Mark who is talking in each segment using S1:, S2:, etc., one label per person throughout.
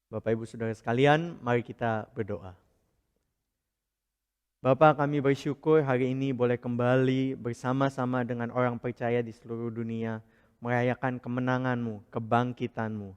S1: Bapak Ibu Saudara sekalian, mari kita berdoa. Bapak, kami bersyukur hari ini boleh kembali bersama-sama dengan orang percaya di seluruh dunia merayakan kemenangan-Mu, kebangkitan-Mu.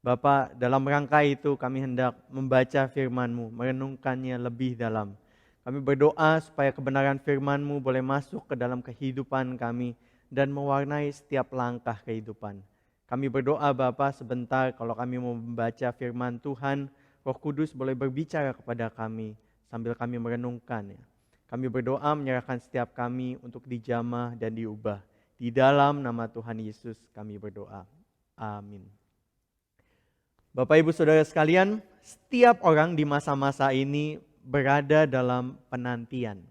S1: Bapak, dalam rangka itu kami hendak membaca firman-Mu, merenungkannya lebih dalam. Kami berdoa supaya kebenaran firman-Mu boleh masuk ke dalam kehidupan kami dan mewarnai setiap langkah kehidupan. Kami berdoa Bapa sebentar kalau kami mau membaca firman Tuhan, Roh Kudus boleh berbicara kepada kami sambil kami merenungkan. Kami berdoa menyerahkan setiap kami untuk dijamah dan diubah. Di dalam nama Tuhan Yesus kami berdoa. Amin. Bapak Ibu Saudara sekalian, setiap orang di masa-masa ini berada dalam penantian.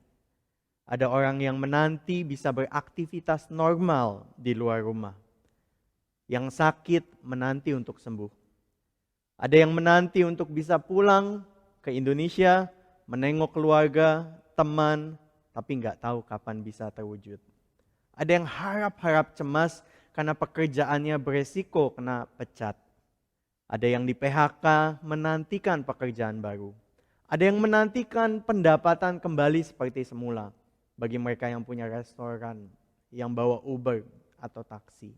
S1: Ada orang yang menanti bisa beraktivitas normal di luar rumah. Yang sakit menanti untuk sembuh. Ada yang menanti untuk bisa pulang ke Indonesia, menengok keluarga, teman, tapi nggak tahu kapan bisa terwujud. Ada yang harap-harap cemas karena pekerjaannya beresiko kena pecat. Ada yang di PHK menantikan pekerjaan baru. Ada yang menantikan pendapatan kembali seperti semula bagi mereka yang punya restoran, yang bawa Uber atau taksi.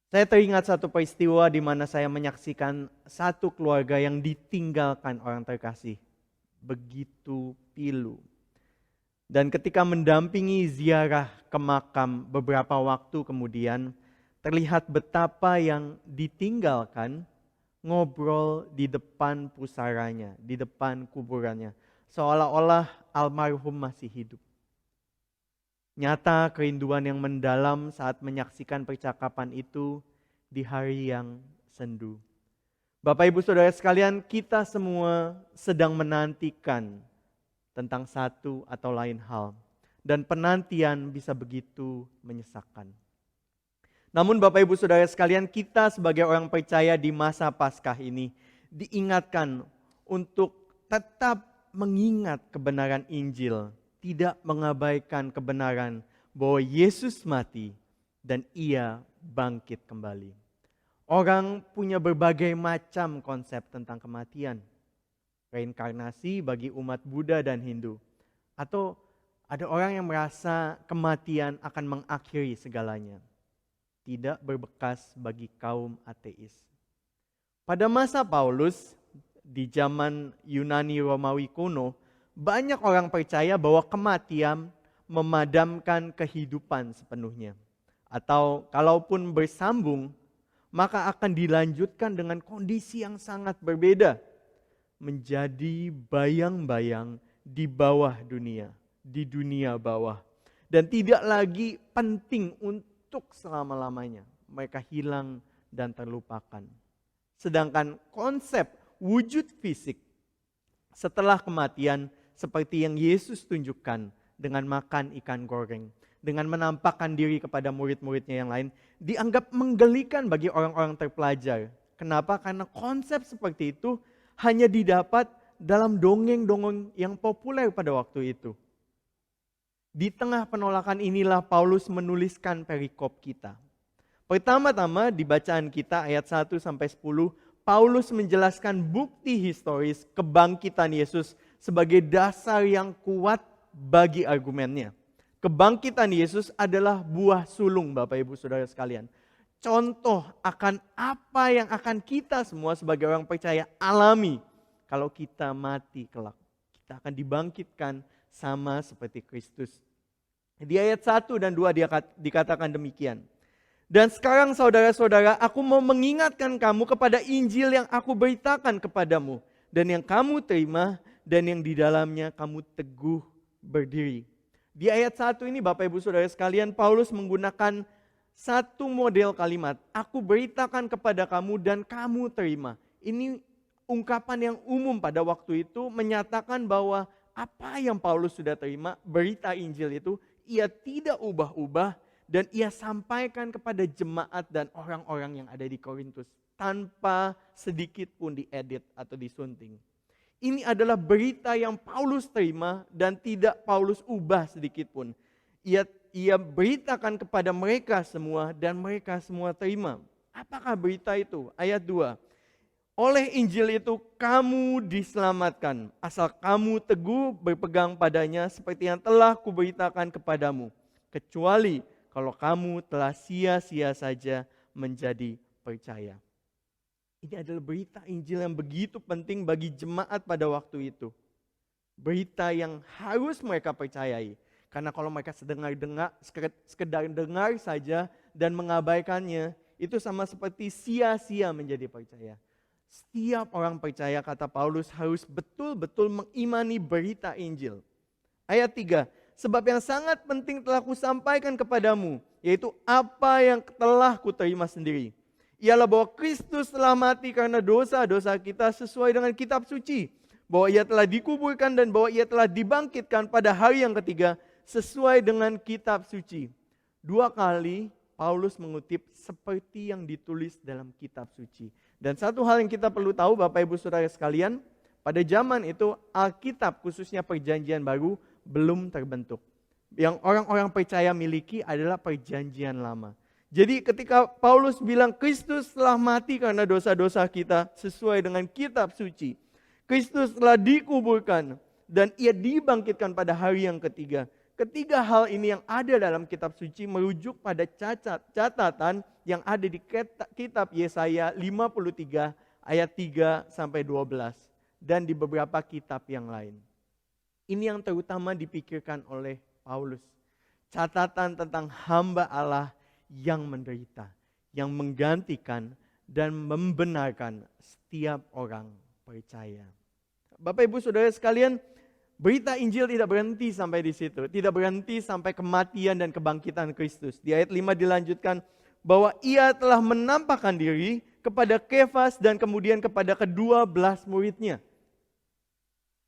S1: Saya teringat satu peristiwa di mana saya menyaksikan satu keluarga yang ditinggalkan orang terkasih. Begitu pilu. Dan ketika mendampingi ziarah ke makam beberapa waktu kemudian, terlihat betapa yang ditinggalkan ngobrol di depan pusaranya, di depan kuburannya. Seolah-olah almarhum masih hidup. Nyata kerinduan yang mendalam saat menyaksikan percakapan itu di hari yang sendu. Bapak Ibu Saudara sekalian, kita semua sedang menantikan tentang satu atau lain hal. Dan penantian bisa begitu menyesakkan. Namun Bapak Ibu Saudara sekalian, kita sebagai orang percaya di masa Paskah ini diingatkan untuk tetap mengingat kebenaran Injil. Tidak mengabaikan kebenaran bahwa Yesus mati dan Ia bangkit kembali. Orang punya berbagai macam konsep tentang kematian. Reinkarnasi bagi umat Buddha dan Hindu. Atau ada orang yang merasa kematian akan mengakhiri segalanya. Tidak berbekas bagi kaum ateis. Pada masa Paulus, di zaman Yunani Romawi kuno, banyak orang percaya bahwa kematian memadamkan kehidupan sepenuhnya. Atau kalaupun bersambung, maka akan dilanjutkan dengan kondisi yang sangat berbeda. Menjadi bayang-bayang di bawah dunia, di dunia bawah. Dan tidak lagi penting untuk selama-lamanya. Mereka hilang dan terlupakan. Sedangkan konsep wujud fisik setelah kematian seperti yang Yesus tunjukkan dengan makan ikan goreng, dengan menampakkan diri kepada murid-muridnya yang lain, dianggap menggelikan bagi orang-orang terpelajar. Kenapa? Karena konsep seperti itu hanya didapat dalam dongeng-dongeng yang populer pada waktu itu. Di tengah penolakan inilah Paulus menuliskan perikop kita. Pertama-tama di bacaan kita ayat 1-10, Paulus menjelaskan bukti historis kebangkitan Yesus sebagai dasar yang kuat bagi argumennya. Kebangkitan Yesus adalah buah sulung Bapak Ibu Saudara sekalian. Contoh akan apa yang akan kita semua sebagai orang percaya alami kalau kita mati kelak. Kita akan dibangkitkan sama seperti Kristus. Di ayat 1 dan 2 dikatakan demikian. Dan sekarang saudara-saudara, aku mau mengingatkan kamu kepada Injil yang aku beritakan kepadamu. Dan yang kamu terima dan yang di dalamnya kamu teguh berdiri. Di ayat 1 ini Bapak Ibu Saudara sekalian, Paulus menggunakan satu model kalimat. Aku beritakan kepada kamu dan kamu terima. Ini ungkapan yang umum pada waktu itu menyatakan bahwa apa yang Paulus sudah terima, berita Injil itu, ia tidak ubah-ubah. Dan ia sampaikan kepada jemaat dan orang-orang yang ada di Korintus tanpa sedikit pun diedit atau disunting. Ini adalah berita yang Paulus terima dan tidak Paulus ubah sedikit pun. Ia beritakan kepada mereka semua dan mereka semua terima. Apakah berita itu? Ayat 2. Oleh Injil itu kamu diselamatkan, asal kamu teguh berpegang padanya seperti yang telah kuberitakan kepadamu. Kecuali kalau kamu telah sia-sia saja menjadi percaya. Ini adalah berita Injil yang begitu penting bagi jemaat pada waktu itu. Berita yang harus mereka percayai. Karena kalau mereka sekedar dengar saja dan mengabaikannya, itu sama seperti sia-sia menjadi percaya. Setiap orang percaya, kata Paulus, harus betul-betul mengimani berita Injil. Ayat 3, sebab yang sangat penting telah kusampaikan kepadamu, yaitu apa yang telah kuterima sendiri. Ialah bahwa Kristus telah mati karena dosa-dosa kita sesuai dengan kitab suci. Bahwa ia telah dikuburkan dan bahwa ia telah dibangkitkan pada hari yang ketiga sesuai dengan kitab suci. 2 kali Paulus mengutip seperti yang ditulis dalam kitab suci. Dan satu hal yang kita perlu tahu Bapak Ibu Saudara sekalian, pada zaman itu Alkitab khususnya perjanjian baru belum terbentuk. Yang orang-orang percaya miliki adalah perjanjian lama. Jadi ketika Paulus bilang Kristus telah mati karena dosa-dosa kita sesuai dengan kitab suci. Kristus telah dikuburkan dan ia dibangkitkan pada hari yang ketiga. Ketiga hal ini yang ada dalam kitab suci merujuk pada catatan yang ada di kitab Yesaya 53 ayat 3 sampai 12 dan di beberapa kitab yang lain. Ini yang terutama dipikirkan oleh Paulus. Catatan tentang hamba Allah yang menderita, yang menggantikan dan membenarkan setiap orang percaya. Bapak Ibu Saudara sekalian, berita Injil tidak berhenti sampai di situ. Tidak berhenti sampai kematian dan kebangkitan Kristus. Di ayat 5 dilanjutkan bahwa ia telah menampakkan diri kepada Kefas dan kemudian kepada ke-12 muridnya.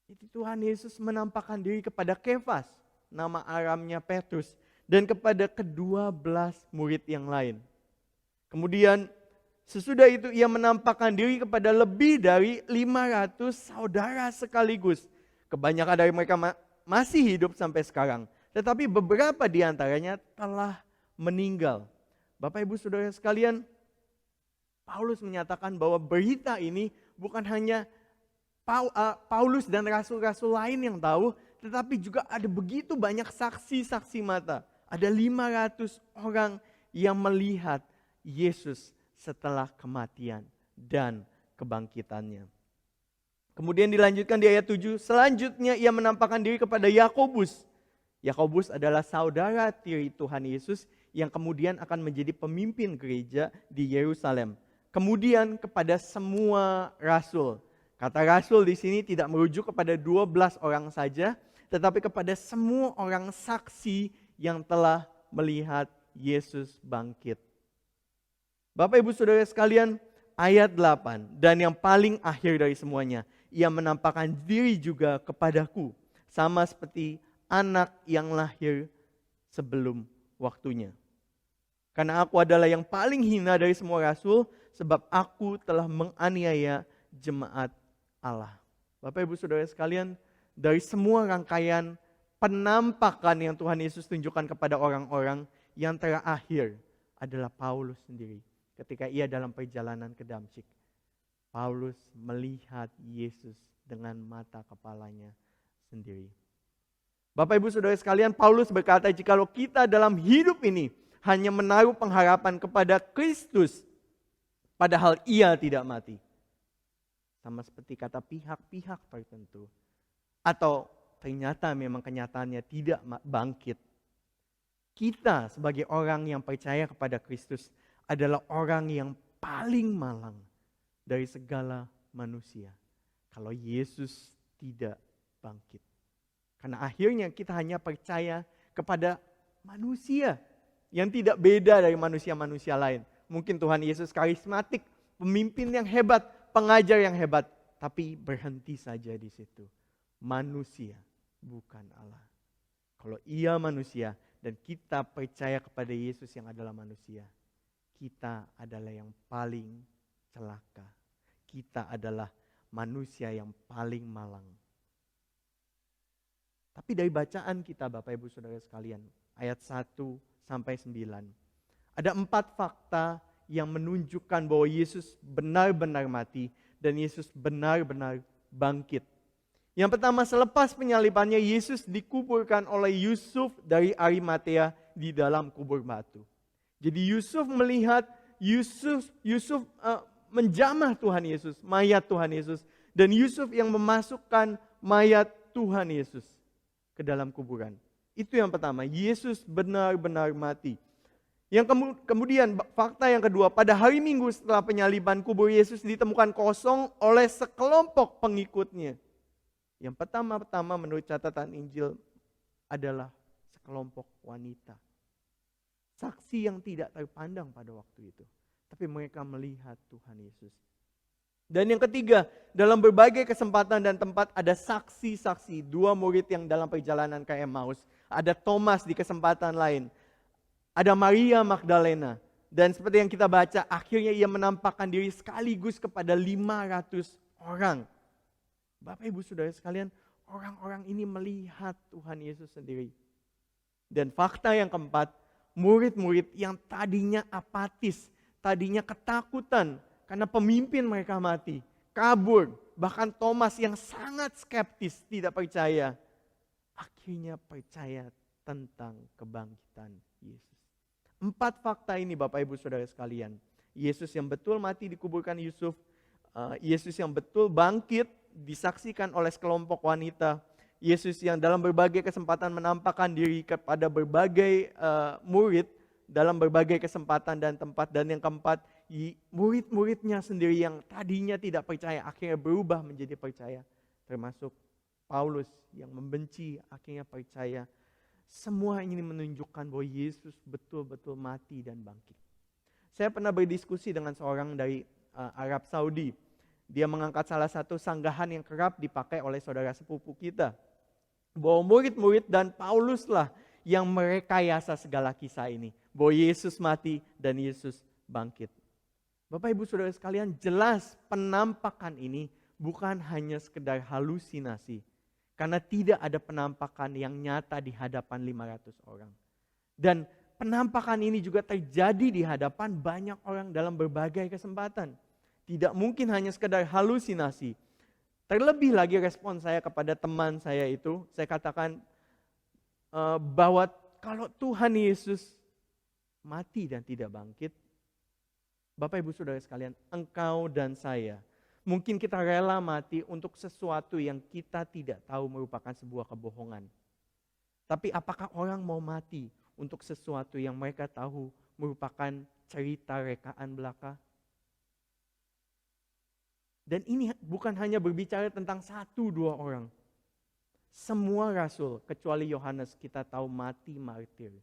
S1: Itu Tuhan Yesus menampakkan diri kepada Kefas, nama Aramnya Petrus, dan kepada ke-12 murid yang lain. Kemudian sesudah itu ia menampakkan diri kepada lebih dari 500 saudara sekaligus. Kebanyakan dari mereka masih hidup sampai sekarang. Tetapi beberapa di antaranya telah meninggal. Bapak Ibu Saudara sekalian, Paulus menyatakan bahwa berita ini bukan hanya Paulus dan rasul-rasul lain yang tahu, tetapi juga ada begitu banyak saksi-saksi mata. Ada 500 orang yang melihat Yesus setelah kematian dan kebangkitannya. Kemudian dilanjutkan di ayat 7, selanjutnya ia menampakkan diri kepada Yakobus. Yakobus adalah saudara tiri Tuhan Yesus yang kemudian akan menjadi pemimpin gereja di Yerusalem. Kemudian kepada semua rasul. Kata rasul di sini tidak merujuk kepada 12 orang saja, tetapi kepada semua orang saksi yang telah melihat Yesus bangkit. Bapak Ibu Saudara sekalian, ayat 8 dan yang paling akhir dari semuanya, ia menampakkan diri juga kepadaku sama seperti anak yang lahir sebelum waktunya. Karena aku adalah yang paling hina dari semua rasul, sebab aku telah menganiaya jemaat Allah. Bapak Ibu Saudara sekalian, dari semua rangkaian penampakan yang Tuhan Yesus tunjukkan kepada orang-orang, yang terakhir adalah Paulus sendiri. Ketika ia dalam perjalanan ke Damsyik, Paulus melihat Yesus dengan mata kepalanya sendiri. Bapak Ibu Saudara sekalian, Paulus berkata, jikalau kita dalam hidup ini hanya menaruh pengharapan kepada Kristus, padahal ia tidak mati. Sama seperti kata pihak-pihak tertentu. Atau ternyata memang kenyataannya tidak bangkit. Kita sebagai orang yang percaya kepada Kristus adalah orang yang paling malang dari segala manusia. Kalau Yesus tidak bangkit. Karena akhirnya kita hanya percaya kepada manusia yang tidak beda dari manusia-manusia lain. Mungkin Tuhan Yesus karismatik, pemimpin yang hebat, pengajar yang hebat. Tapi berhenti saja di situ. Manusia, bukan Allah. Kalau ia manusia dan kita percaya kepada Yesus yang adalah manusia, kita adalah yang paling celaka. Kita adalah manusia yang paling malang. Tapi dari bacaan kita Bapak Ibu Saudara sekalian, ayat 1 sampai 9, ada 4 fakta yang menunjukkan bahwa Yesus benar-benar mati dan Yesus benar-benar bangkit. Yang pertama, selepas penyalibannya, Yesus dikuburkan oleh Yusuf dari Arimatea di dalam kubur batu. Jadi Yusuf melihat Yusuf menjamah Tuhan Yesus, mayat Tuhan Yesus, dan Yusuf yang memasukkan mayat Tuhan Yesus ke dalam kuburan. Itu yang pertama, Yesus benar-benar mati. Yang kemudian fakta yang kedua, pada hari Minggu setelah penyaliban, kubur Yesus ditemukan kosong oleh sekelompok pengikutnya. Yang pertama-tama menurut catatan Injil adalah sekelompok wanita. Saksi yang tidak terpandang pada waktu itu. Tapi mereka melihat Tuhan Yesus. Dan yang ketiga, dalam berbagai kesempatan dan tempat ada saksi-saksi. 2 murid yang dalam perjalanan ke Emmaus. Ada Thomas di kesempatan lain. Ada Maria Magdalena. Dan seperti yang kita baca, akhirnya ia menampakkan diri sekaligus kepada 500 orang. Bapak Ibu Saudara sekalian, orang-orang ini melihat Tuhan Yesus sendiri. Dan fakta yang keempat, murid-murid yang tadinya apatis, tadinya ketakutan karena pemimpin mereka mati, kabur. Bahkan Thomas yang sangat skeptis, tidak percaya, akhirnya percaya tentang kebangkitan Yesus. 4 fakta ini Bapak Ibu Saudara sekalian. Yesus yang betul mati dikuburkan Yusuf, Yesus yang betul bangkit disaksikan oleh sekelompok wanita, Yesus yang dalam berbagai kesempatan menampakkan diri kepada berbagai murid dalam berbagai kesempatan dan tempat, dan yang keempat, murid-muridnya sendiri yang tadinya tidak percaya akhirnya berubah menjadi percaya, termasuk Paulus yang membenci akhirnya percaya. Semua ini menunjukkan bahwa Yesus betul-betul mati dan bangkit. Saya pernah berdiskusi dengan seorang dari Arab Saudi. Dia mengangkat salah satu sanggahan yang kerap dipakai oleh saudara sepupu kita. Bahwa murid-murid dan Paulus lah yang merekayasa segala kisah ini. Bahwa Yesus mati dan Yesus bangkit. Bapak Ibu Saudara sekalian, jelas penampakan ini bukan hanya sekedar halusinasi. Karena tidak ada penampakan yang nyata di hadapan 500 orang. Dan penampakan ini juga terjadi di hadapan banyak orang dalam berbagai kesempatan. Tidak mungkin hanya sekedar halusinasi. Terlebih lagi respon saya kepada teman saya itu, saya katakan bahwa kalau Tuhan Yesus mati dan tidak bangkit, Bapak Ibu Saudara sekalian, engkau dan saya, mungkin kita rela mati untuk sesuatu yang kita tidak tahu merupakan sebuah kebohongan. Tapi apakah orang mau mati untuk sesuatu yang mereka tahu merupakan cerita rekaan belaka? Dan ini bukan hanya berbicara tentang 1-2 orang. Semua rasul kecuali Yohanes kita tahu mati martir.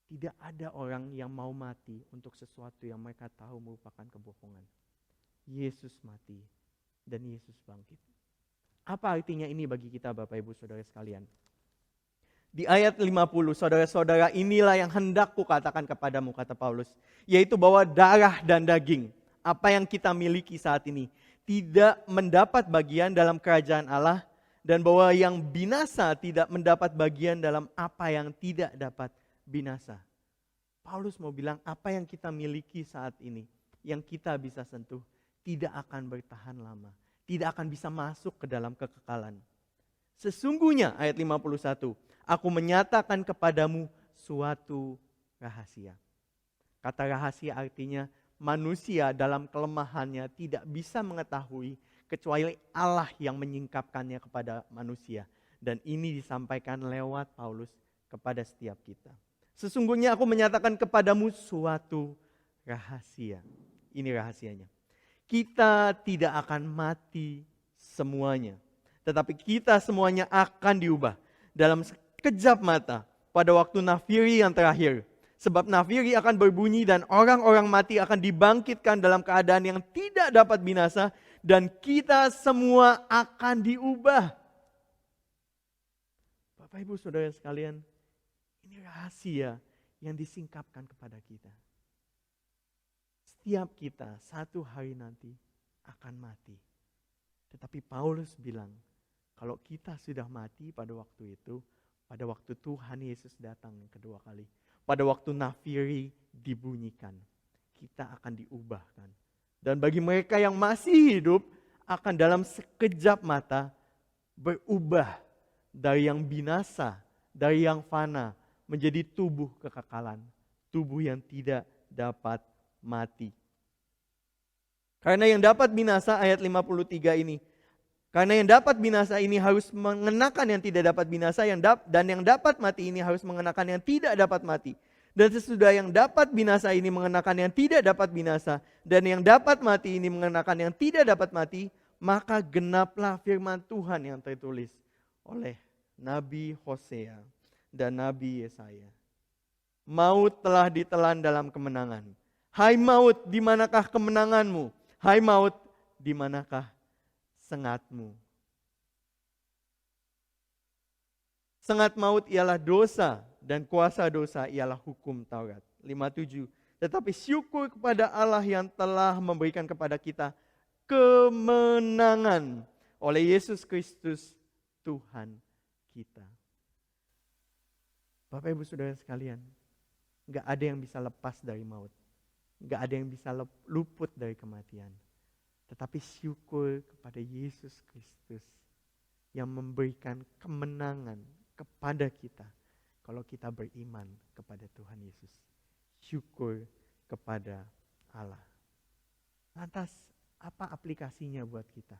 S1: Tidak ada orang yang mau mati untuk sesuatu yang mereka tahu merupakan kebohongan. Yesus mati dan Yesus bangkit. Apa artinya ini bagi kita Bapak Ibu Saudara sekalian? Di ayat 50, saudara-saudara inilah yang hendak kukatakan kepadamu, kata Paulus. Yaitu bahwa darah dan daging, apa yang kita miliki saat ini, tidak mendapat bagian dalam kerajaan Allah, dan bahwa yang binasa tidak mendapat bagian dalam apa yang tidak dapat binasa. Paulus mau bilang apa yang kita miliki saat ini, yang kita bisa sentuh, tidak akan bertahan lama, tidak akan bisa masuk ke dalam kekekalan. Sesungguhnya ayat 51, aku menyatakan kepadamu suatu rahasia. Kata rahasia artinya manusia dalam kelemahannya tidak bisa mengetahui kecuali Allah yang menyingkapkannya kepada manusia. Dan ini disampaikan lewat Paulus kepada setiap kita. Sesungguhnya aku menyatakan kepadamu suatu rahasia. Ini rahasianya. Kita tidak akan mati semuanya. Tetapi kita semuanya akan diubah dalam sekejap mata pada waktu nafiri yang terakhir. Sebab nafiri akan berbunyi dan orang-orang mati akan dibangkitkan dalam keadaan yang tidak dapat binasa. Dan kita semua akan diubah. Bapak Ibu Saudara sekalian, ini rahasia yang disingkapkan kepada kita. Setiap kita satu hari nanti akan mati. Tetapi Paulus bilang, kalau kita sudah mati pada waktu itu, pada waktu Tuhan Yesus datang yang kedua kali, pada waktu nafiri dibunyikan, kita akan diubahkan. Dan bagi mereka yang masih hidup, akan dalam sekejap mata berubah dari yang binasa, dari yang fana, menjadi tubuh kekekalan. Tubuh yang tidak dapat mati. Karena yang dapat binasa, ayat 53 ini. Karena yang dapat binasa ini harus mengenakan yang tidak dapat binasa, dan yang dapat mati ini harus mengenakan yang tidak dapat mati. Dan sesudah yang dapat binasa ini mengenakan yang tidak dapat binasa, dan yang dapat mati ini mengenakan yang tidak dapat mati, maka genaplah firman Tuhan yang tertulis oleh Nabi Hosea dan Nabi Yesaya. Maut telah ditelan dalam kemenangan. Hai maut, di manakah kemenanganmu? Hai maut, di manakah sengatmu? Sengat maut ialah dosa, dan kuasa dosa ialah hukum Taurat. 57. Tetapi syukur kepada Allah yang telah memberikan kepada kita kemenangan oleh Yesus Kristus Tuhan kita. Bapak Ibu Saudara sekalian, gak ada yang bisa lepas dari maut. Gak ada yang bisa luput dari kematian. Tetapi syukur kepada Yesus Kristus yang memberikan kemenangan kepada kita kalau kita beriman kepada Tuhan Yesus. Syukur kepada Allah. Lantas apa aplikasinya buat kita?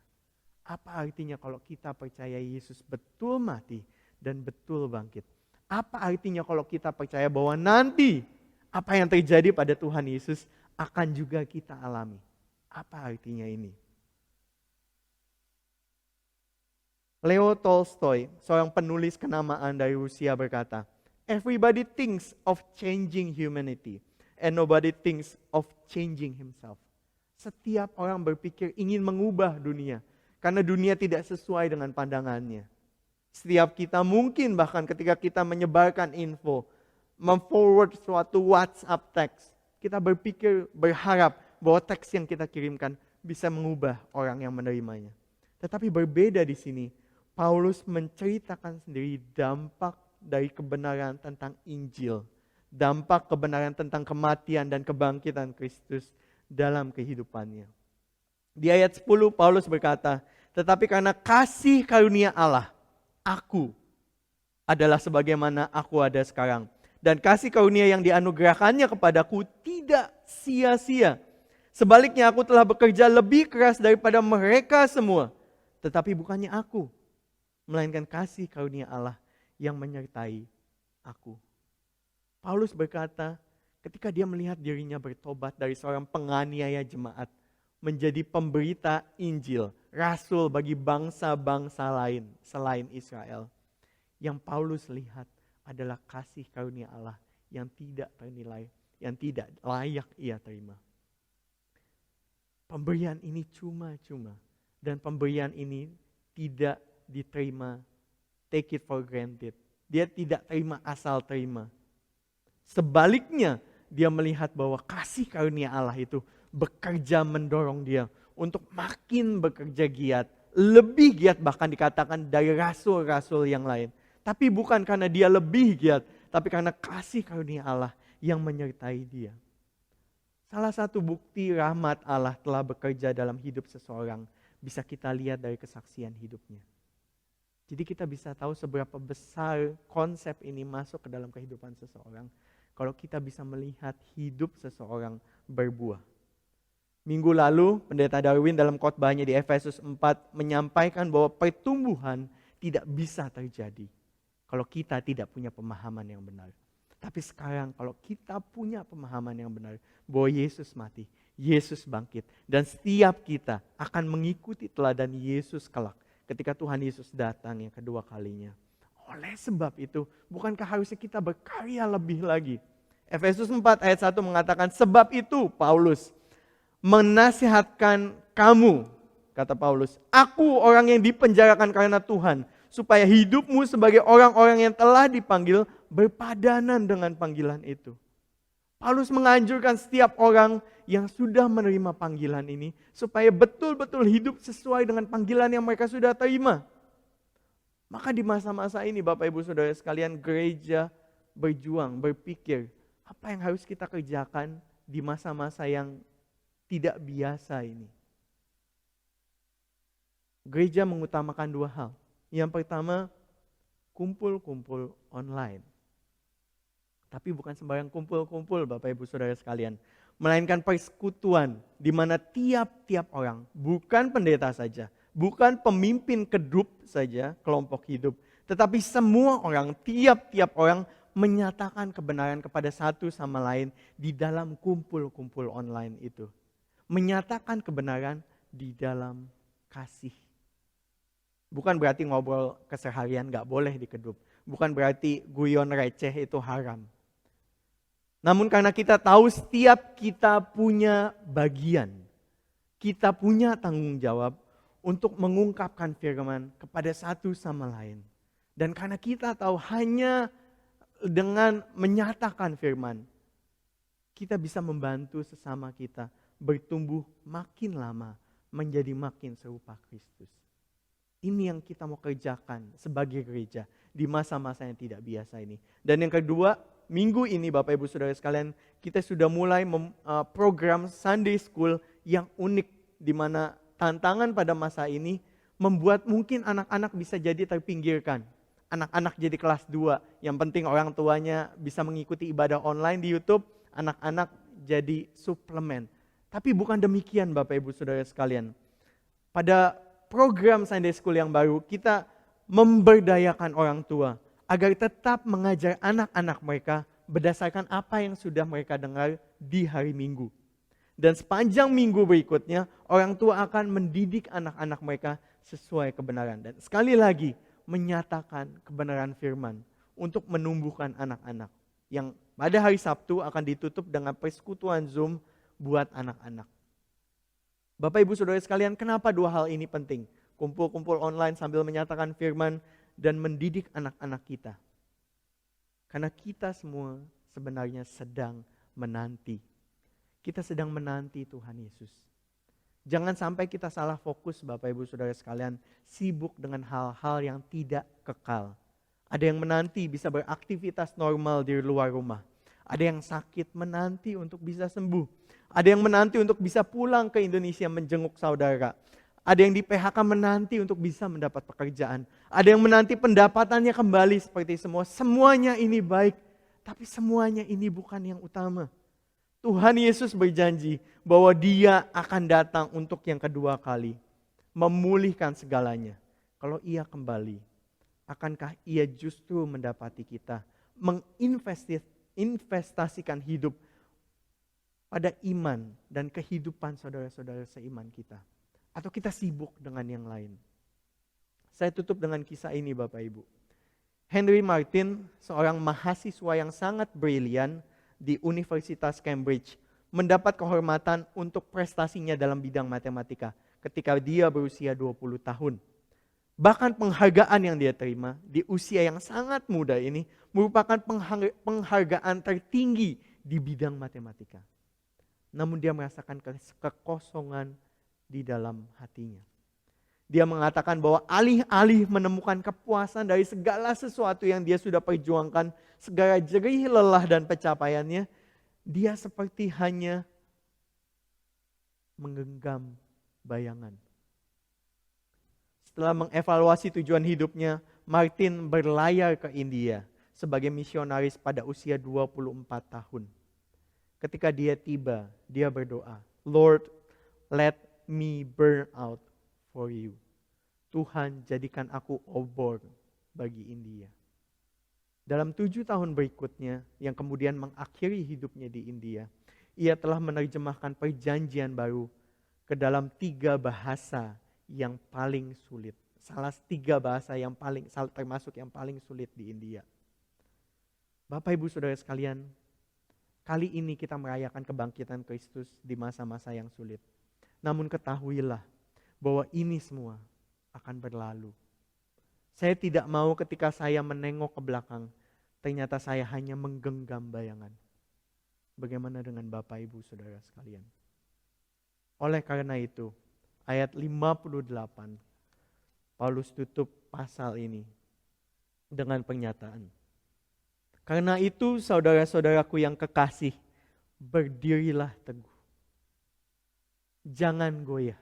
S1: Apa artinya kalau kita percaya Yesus betul mati dan betul bangkit? Apa artinya kalau kita percaya bahwa nanti apa yang terjadi pada Tuhan Yesus akan juga kita alami? Apa artinya ini? Leo Tolstoy, seorang penulis kenamaan dari Rusia berkata, "Everybody thinks of changing humanity and nobody thinks of changing himself." Setiap orang berpikir ingin mengubah dunia karena dunia tidak sesuai dengan pandangannya. Setiap kita mungkin bahkan ketika kita menyebarkan info, memforward suatu WhatsApp teks, kita berharap bahwa teks yang kita kirimkan bisa mengubah orang yang menerimanya. Tetapi berbeda di sini, Paulus menceritakan sendiri dampak dari kebenaran tentang Injil, dampak kebenaran tentang kematian dan kebangkitan Kristus dalam kehidupannya. Di ayat 10 Paulus berkata, "Tetapi karena kasih karunia Allah, aku adalah sebagaimana aku ada sekarang. Dan kasih karunia yang dianugerahkannya kepadaku tidak sia-sia. Sebaliknya aku telah bekerja lebih keras daripada mereka semua. Tetapi bukannya aku, melainkan kasih karunia Allah yang menyertai aku." Paulus berkata, ketika dia melihat dirinya bertobat dari seorang penganiaya jemaat, menjadi pemberita Injil, rasul bagi bangsa-bangsa lain selain Israel. Yang Paulus lihat adalah kasih karunia Allah yang tidak ternilai, yang tidak layak ia terima. Pemberian ini cuma-cuma, dan pemberian ini tidak diterima, take it for granted. Dia tidak terima asal terima. Sebaliknya, dia melihat bahwa kasih karunia Allah itu bekerja mendorong dia untuk makin bekerja giat. Lebih giat bahkan dikatakan dari rasul-rasul yang lain. Tapi bukan karena dia lebih giat, tapi karena kasih karunia Allah yang menyertai dia. Salah satu bukti rahmat Allah telah bekerja dalam hidup seseorang bisa kita lihat dari kesaksian hidupnya. Jadi kita bisa tahu seberapa besar konsep ini masuk ke dalam kehidupan seseorang kalau kita bisa melihat hidup seseorang berbuah. Minggu lalu, Pendeta Darwin dalam khotbahnya di Efesus 4 menyampaikan bahwa pertumbuhan tidak bisa terjadi kalau kita tidak punya pemahaman yang benar. Tapi sekarang kalau kita punya pemahaman yang benar bahwa Yesus mati, Yesus bangkit, dan setiap kita akan mengikuti teladan Yesus kelak ketika Tuhan Yesus datang yang kedua kalinya. Oleh sebab itu, bukankah harusnya kita berkarya lebih lagi? Efesus 4 ayat 1 mengatakan, "Sebab itu Paulus menasihatkan kamu," kata Paulus, "aku orang yang dipenjarakan karena Tuhan, supaya hidupmu sebagai orang-orang yang telah dipanggil berpadanan dengan panggilan itu." Paulus menganjurkan setiap orang yang sudah menerima panggilan ini supaya betul-betul hidup sesuai dengan panggilan yang mereka sudah terima. Maka di masa-masa ini Bapak Ibu Saudara sekalian, gereja berjuang, berpikir apa yang harus kita kerjakan di masa-masa yang tidak biasa ini. Gereja mengutamakan dua hal. Yang pertama, kumpul-kumpul online. Tapi bukan sembarang kumpul-kumpul Bapak Ibu Saudara sekalian. Melainkan persekutuan di mana tiap-tiap orang, bukan pendeta saja, bukan pemimpin kedrup saja, kelompok hidup. Tetapi semua orang, tiap-tiap orang menyatakan kebenaran kepada satu sama lain di dalam kumpul-kumpul online itu. Menyatakan kebenaran di dalam kasih. Bukan berarti ngobrol keseharian gak boleh di kedrup. Bukan berarti guyon receh itu haram. Namun karena kita tahu setiap kita punya bagian. Kita punya tanggung jawab untuk mengungkapkan firman kepada satu sama lain. Dan karena kita tahu hanya dengan menyatakan firman, kita bisa membantu sesama kita bertumbuh makin lama menjadi makin serupa Kristus. Ini yang kita mau kerjakan sebagai gereja di masa-masa yang tidak biasa ini. Dan yang kedua, minggu ini Bapak Ibu Saudara sekalian, kita sudah mulai program Sunday School yang unik, di mana tantangan pada masa ini membuat mungkin anak-anak bisa jadi terpinggirkan. Anak-anak jadi kelas 2, yang penting orang tuanya bisa mengikuti ibadah online di YouTube, anak-anak jadi suplemen. Tapi bukan demikian Bapak Ibu Saudara sekalian. Pada program Sunday School yang baru, kita memberdayakan orang tua agar tetap mengajar anak-anak mereka berdasarkan apa yang sudah mereka dengar di hari Minggu. Dan sepanjang minggu berikutnya, orang tua akan mendidik anak-anak mereka sesuai kebenaran. Dan sekali lagi, menyatakan kebenaran firman untuk menumbuhkan anak-anak. Yang pada hari Sabtu akan ditutup dengan persekutuan Zoom buat anak-anak. Bapak Ibu Saudara sekalian, kenapa dua hal ini penting? Kumpul-kumpul online sambil menyatakan firman dan mendidik anak-anak kita. Karena kita semua sebenarnya sedang menanti. Kita sedang menanti Tuhan Yesus. Jangan sampai kita salah fokus Bapak Ibu Saudara sekalian, sibuk dengan hal-hal yang tidak kekal. Ada yang menanti bisa beraktivitas normal di luar rumah. Ada yang sakit menanti untuk bisa sembuh. Ada yang menanti untuk bisa pulang ke Indonesia menjenguk saudara. Ada yang di PHK menanti untuk bisa mendapat pekerjaan. Ada yang menanti pendapatannya kembali seperti semua. Semuanya ini baik, tapi semuanya ini bukan yang utama. Tuhan Yesus berjanji bahwa Dia akan datang untuk yang kedua kali. Memulihkan segalanya. Kalau Ia kembali, akankah Ia justru mendapati kita menginvestasikan hidup pada iman dan kehidupan saudara-saudara seiman kita? Atau kita sibuk dengan yang lain? Saya tutup dengan kisah ini Bapak Ibu. Henry Martin, seorang mahasiswa yang sangat brilian di Universitas Cambridge, mendapat kehormatan untuk prestasinya dalam bidang matematika ketika dia berusia 20 tahun. Bahkan penghargaan yang dia terima di usia yang sangat muda ini merupakan penghargaan tertinggi di bidang matematika. Namun dia merasakan kekosongan di dalam hatinya. Dia mengatakan bahwa alih-alih menemukan kepuasan dari segala sesuatu yang dia sudah perjuangkan, segala jerih lelah dan pencapaiannya, dia seperti hanya menggenggam bayangan. Setelah mengevaluasi tujuan hidupnya, Martin berlayar ke India sebagai misionaris pada usia 24 tahun. Ketika dia tiba, dia berdoa, "Lord, let me burn out for you." Tuhan, jadikan aku obor bagi India. Dalam 7 tahun berikutnya, yang kemudian mengakhiri hidupnya di India, ia telah menerjemahkan perjanjian baru ke dalam 3 bahasa yang paling sulit. Salah 3 bahasa yang termasuk yang paling sulit di India. Bapak Ibu Saudara sekalian, kali ini kita merayakan kebangkitan Kristus di masa-masa yang sulit. Namun ketahuilah bahwa ini semua akan berlalu. Saya tidak mau ketika saya menengok ke belakang, ternyata saya hanya menggenggam bayangan. Bagaimana dengan Bapak Ibu Saudara sekalian? Oleh karena itu, ayat 58, Paulus tutup pasal ini dengan pernyataan. Karena itu saudara-saudaraku yang kekasih, berdirilah teguh. jangan goyah.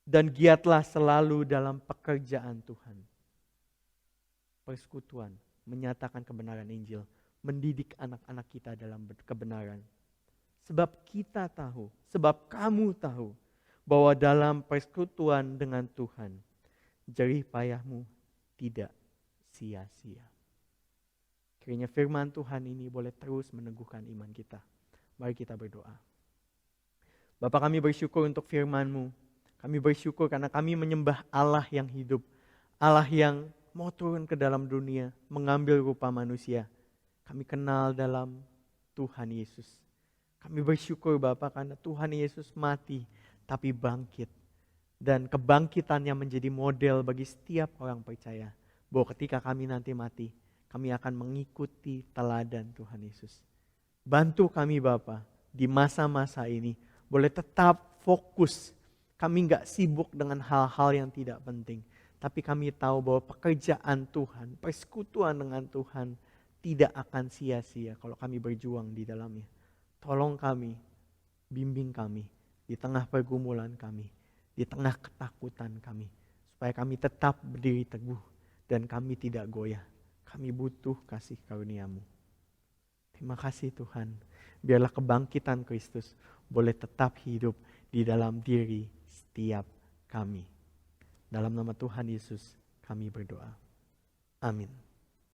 S1: Dan giatlah selalu dalam pekerjaan Tuhan. Persekutuan, menyatakan kebenaran Injil, mendidik anak-anak kita dalam kebenaran. Sebab kita tahu, sebab kamu tahu, bahwa dalam persekutuan dengan Tuhan, jerih payahmu tidak sia-sia. Kiranya firman Tuhan ini boleh terus meneguhkan iman kita. Mari kita berdoa. Bapa, kami bersyukur untuk firman-Mu. Kami bersyukur karena kami menyembah Allah yang hidup. Allah yang mau turun ke dalam dunia, mengambil rupa manusia. Kami kenal dalam Tuhan Yesus. Kami bersyukur Bapa karena Tuhan Yesus mati tapi bangkit. Dan kebangkitannya menjadi model bagi setiap orang percaya. Bahwa ketika kami nanti mati, kami akan mengikuti teladan Tuhan Yesus. Bantu kami Bapa di masa-masa ini boleh tetap fokus. Kami gak sibuk dengan hal-hal yang tidak penting. Tapi kami tahu bahwa pekerjaan Tuhan, persekutuan dengan Tuhan tidak akan sia-sia kalau kami berjuang di dalamnya. Tolong kami, bimbing kami di tengah pergumulan kami, di tengah ketakutan kami. Supaya kami tetap berdiri teguh dan kami tidak goyah. Kami butuh kasih karunia-Mu. Terima kasih Tuhan. Biarlah kebangkitan Kristus boleh tetap hidup di dalam diri setiap kami. Dalam nama Tuhan Yesus kami berdoa. Amin.